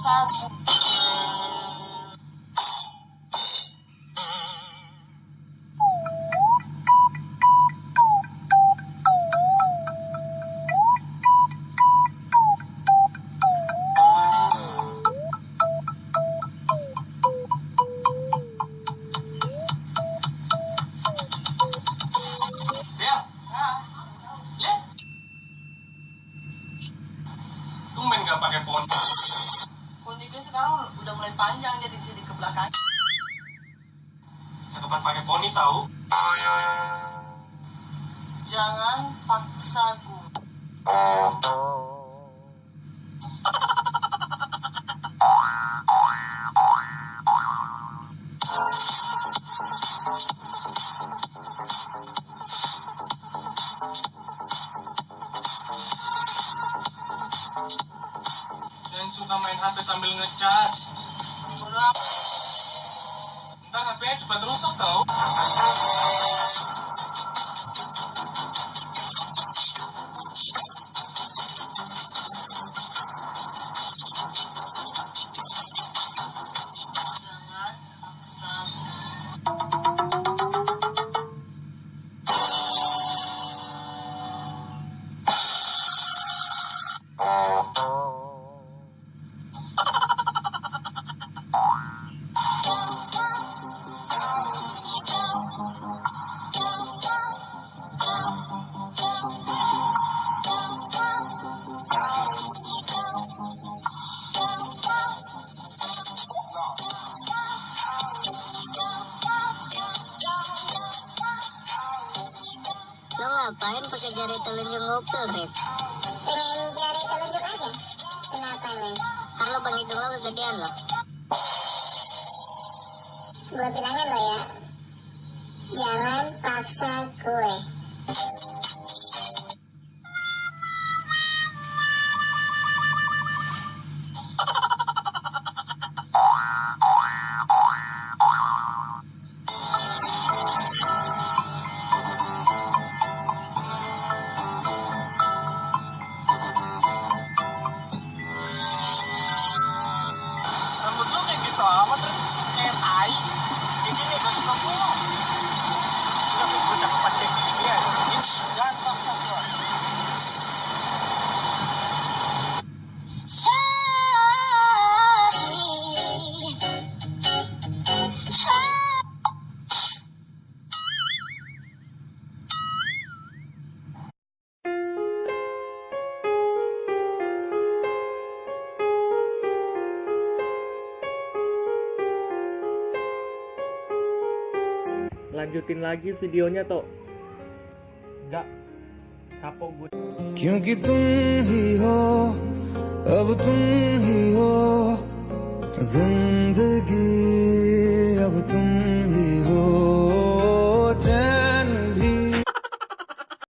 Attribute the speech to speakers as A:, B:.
A: paksaku.
B: Tumben gak pakai poni.
A: Poni gue sekarang udah mulai panjang, jadi bisa di ke belakang.
B: Cakepan pakai poni tahu.
A: Jangan paksaku.
B: Jangan suka main HP sambil ngecas. Ntar HP-nya cepat rusak tau.
A: Jangan paksaku.
C: Lo ngapain pakai jari telunjuk ngupil, Rip?
D: Pengen jari telunjuk aja. Kenapa nih?
C: Kan lo bang hidung lo kegedean lo.
D: Gue bilangin lo ya, jangan paksa gue.
B: Rambut lu kayak gitu amat terus kayak tai. Kayak gini gak suka gua. Tapi gue cakepan kayak gini ya. Jangan paksa gua.
E: Lanjutin lagi videonya toh. Enggak. Kapok gue.
F: क्योंकि तुम ही हो, अब तुम ही हो जिंदगी